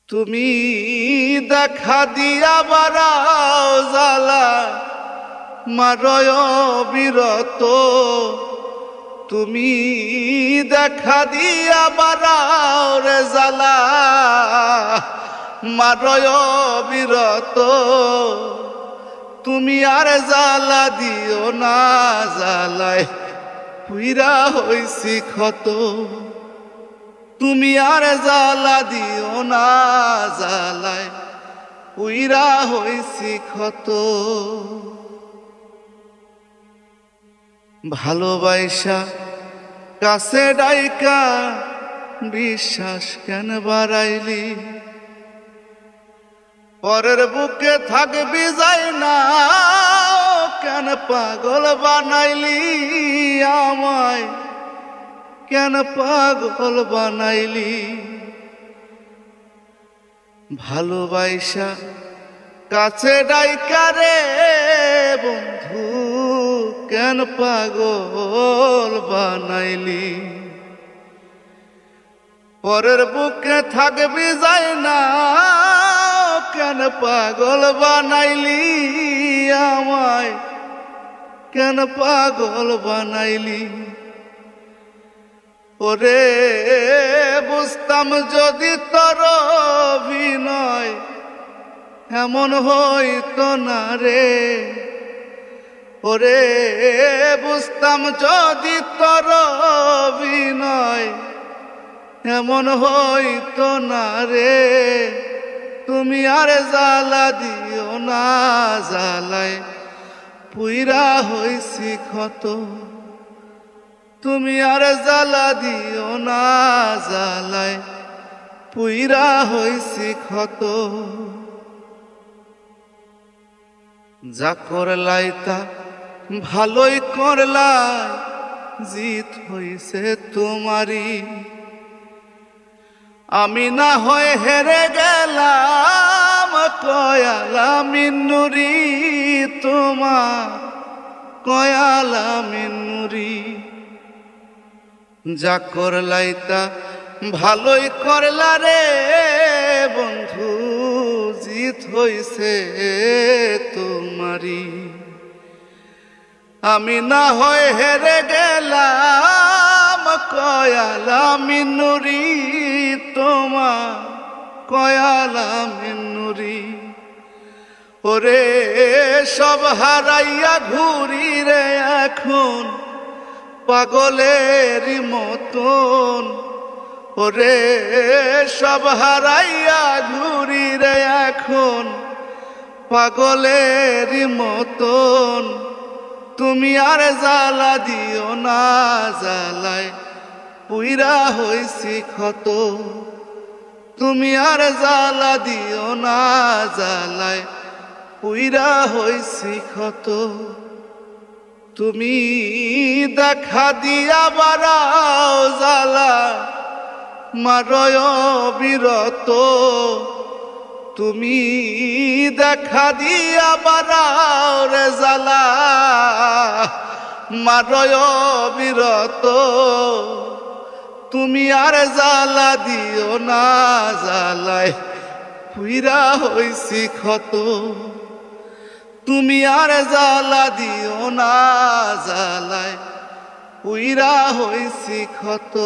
তুমি দেখা দিয়া বারাও জ্বালা মারয় বিরত। তুমি দেখা দিয়া বারাও রে জ্বালা মারয় বিরত। তুমি আর জ্বালা দিও না, জ্বালায় পুইরা হইছি ক্ষত। তুমি আর জ্বালা দিও না, জ্বালায় পুইরা হইছি ক্ষত। ভালোবাসা কাছে ডাইকা বিশ্বাস কেন বাড়াইলি? পরের বুকে থাকবি যাই না, কেন পাগল বানাইলি আমায়? কেন পাগল বানাইলি? ভালোবাসা কাছে ডাইকা রে বন্ধু কেন পাগল বানাইলি? পরের বুকে থাকবি যাই না, কেন পাগল বানাইলি আমায়? কেন পাগল বানাইলি? ওরে বুঝতাম যদি তোর অভিনয় এমন হইতো না রে। ওরে বুঝতাম যদি তোর অভিনয় এমন হইতো না রে। তুমি আর জ্বালা দিও না, জ্বালায় পুইরা হইছি ক্ষত। তুমি আর জ্বালা দিও না, জ্বালায় পুইরা হইছি ক্ষত। যা করলাই তা ভালোই করলাই, জিত হইছে তোমারই। আমি না হয় হেরে গেলাম কয়ালা মিন্নুরি, তোমার কয়ালা মিন্নুরি। যা করলাই তা ভালোই করলা রে বন্ধু, জিত হইছে তোমারই। আমি না হয় হেরে গেলাম কয়ালা মিন্নুরি, তোমার কয়ালা মিন্নুরি। ওরে সব হারাইয়া ঘুরি রে এখন পাগলেরই মতন। ওরে সব হারাইয়া ঘুরি রে এখন পাগলেরই মতন। তুমি আর জ্বালা দিও না, জ্বালায় পুইরা হইছি ক্ষত। তুমি আর জ্বালা দিও না, জ্বালায় পুইরা হইছি ক্ষত। তুমি দেখা দিয়া বারাও জ্বালা মারয় বিরত। তুমি দেখা দিয়া বারাও রে জ্বালা মারয় বিরত। তুমি আর জ্বালা দিও না, জ্বালায় পুইরা হইছি ক্ষত। তুমি আর জ্বালা দিও না, জ্বালায় পুইরা হইছি ক্ষত।